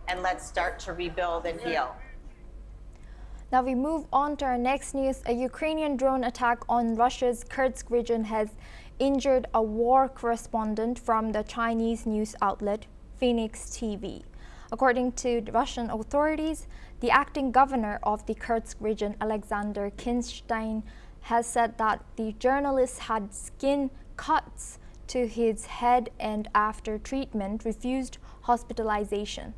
and let's start to rebuild and heal. Now we move on to our next news. A Ukrainian drone attack on Russia's Kursk region has injured a war correspondent from the Chinese news outlet Phoenix TV. According to the Russian authorities, the acting governor of the Kursk region, Alexander Kinstein, has said that the journalist had skin cuts to his head and after treatment refused hospitalization.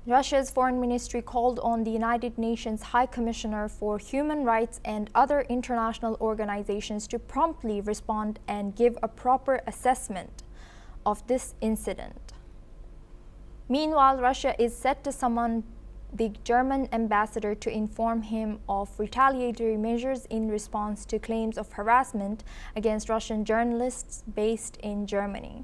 Russia's foreign ministry called on the United Nations High Commissioner for Human Rights and other international organizations to promptly respond and give a proper assessment of this incident. Meanwhile, Russia is set to summon the German ambassador to inform him of retaliatory measures in response to claims of harassment against Russian journalists based in Germany.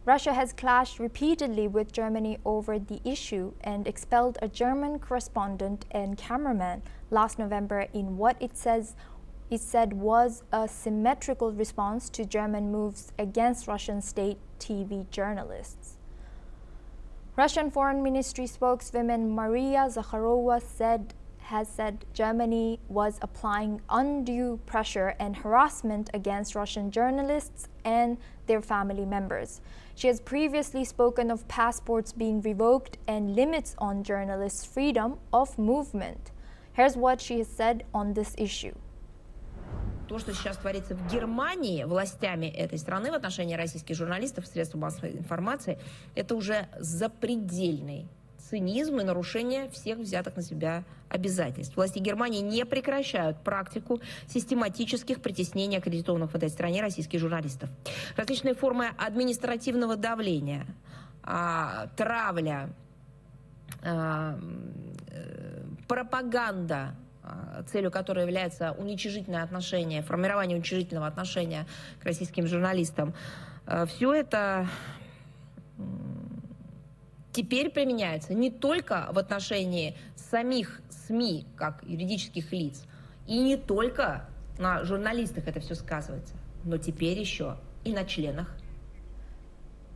Russia has clashed repeatedly with Germany over the issue and expelled a German correspondent and cameraman last November in what it said was a symmetrical response to German moves against Russian state TV journalists. Russian Foreign Ministry spokeswoman Maria Zakharova has said Germany was applying undue pressure and harassment against Russian journalists and their family members. She has previously spoken of passports being revoked and limits on journalists' freedom of movement. Here's what she has said on this issue. То, что сейчас творится в Германии властями этой страны в отношении российских журналистов и средств массовой информации, это уже запредельный цинизм и нарушение всех взятых на себя обязательств. Власти Германии не прекращают практику систематических притеснений аккредитованных в этой стране российских журналистов. Различные формы административного давления, травля, пропаганда, целью которой является уничижительное отношение, формирование уничижительного отношения к российским журналистам. Все это теперь применяется не только в отношении самих СМИ, как юридических лиц, и не только на журналистах это все сказывается, но теперь еще и на членах.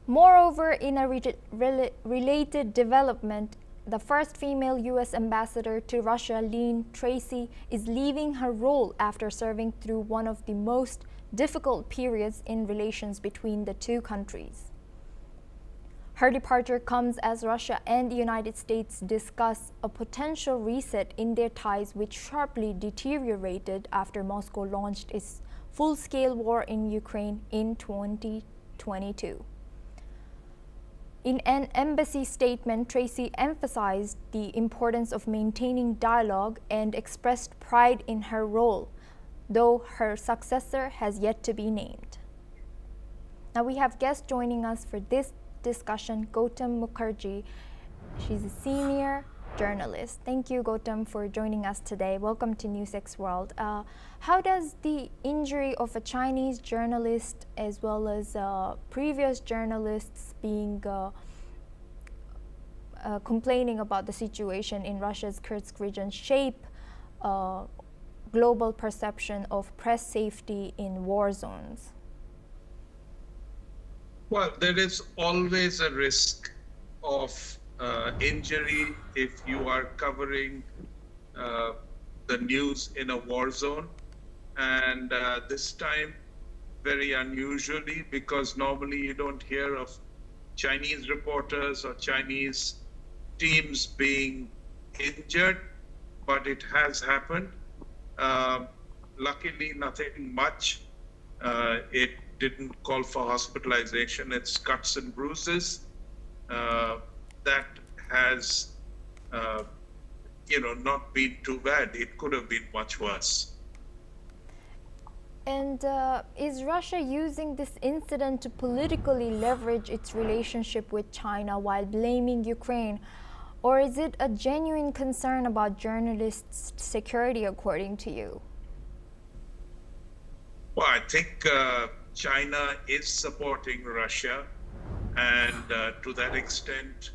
Moreover, in a related development, the first female U.S. ambassador to Russia, Lynn Tracy, is leaving her role after serving through one of the most difficult periods in relations between the two countries. Her departure comes as Russia and the United States discuss a potential reset in their ties, which sharply deteriorated after Moscow launched its full-scale war in Ukraine in 2022. In an embassy statement, Tracy emphasized the importance of maintaining dialogue and expressed pride in her role, though her successor has yet to be named. Now we have guests joining us for this discussion. Gautam Mukherjee, she's a senior journalist. Thank you, Gautam, for joining us today. Welcome to NewsX World. How does the injury of a Chinese journalist as well as previous journalists being complaining about the situation in Russia's Kursk region shape global perception of press safety in war zones? Well, there is always a risk of injury if you are covering the news in a war zone. And this time, very unusually, because normally you don't hear of Chinese reporters or Chinese teams being injured, but it has happened. Luckily, nothing much. It didn't call for hospitalization. It's cuts and bruises. That has, not been too bad. It could have been much worse. And is Russia using this incident to politically leverage its relationship with China while blaming Ukraine? Or is it a genuine concern about journalists' security, according to you? Well, I think China is supporting Russia, and to that extent,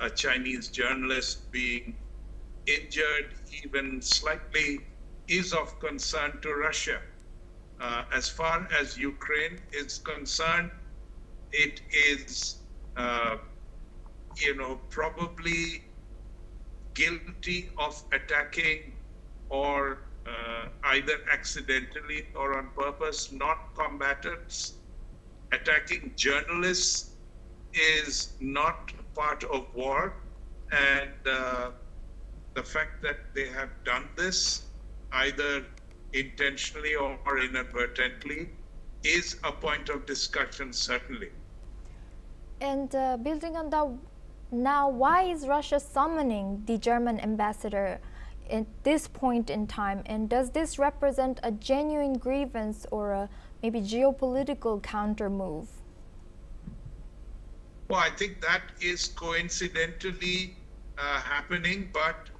a Chinese journalist being injured even slightly is of concern to Russia. As far as Ukraine is concerned, it is, probably guilty of attacking or either accidentally or on purpose non-combatants. Attacking journalists is not part of war, and the fact that they have done this either intentionally or inadvertently is a point of discussion, certainly. And building on that, now why is Russia summoning the German ambassador at this point in time? And does this represent a genuine grievance or a maybe geopolitical counter move? Well, I think that is coincidentally happening, but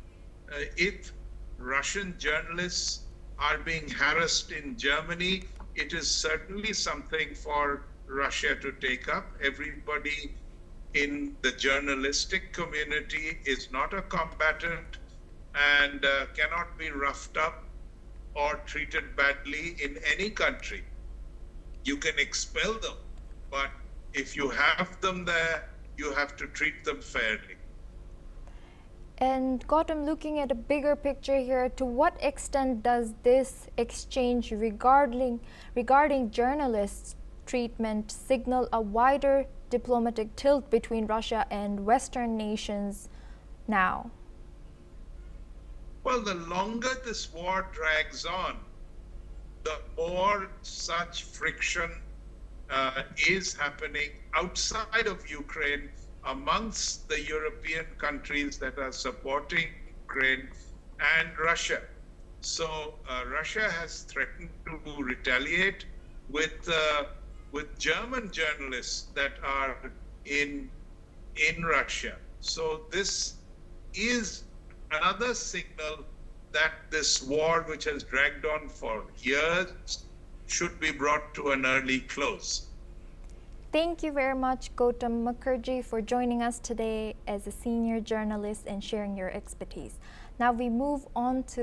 if Russian journalists are being harassed in Germany, it is certainly something for Russia to take up. Everybody in the journalistic community is not a combatant and cannot be roughed up or treated badly in any country. You can expel them, but if you have them there, you have to treat them fairly. And Gautam, looking at a bigger picture here, to what extent does this exchange regarding journalists' treatment signal a wider diplomatic tilt between Russia and Western nations now? Well, the longer this war drags on, the more such friction is happening outside of Ukraine amongst the European countries that are supporting Ukraine and Russia. So Russia has threatened to retaliate with German journalists that are in Russia. So this is another signal that this war, which has dragged on for years, should be brought to an early close. Thank you very much, Gautam Mukherjee, for joining us today as a senior journalist and sharing your expertise. Now we move on to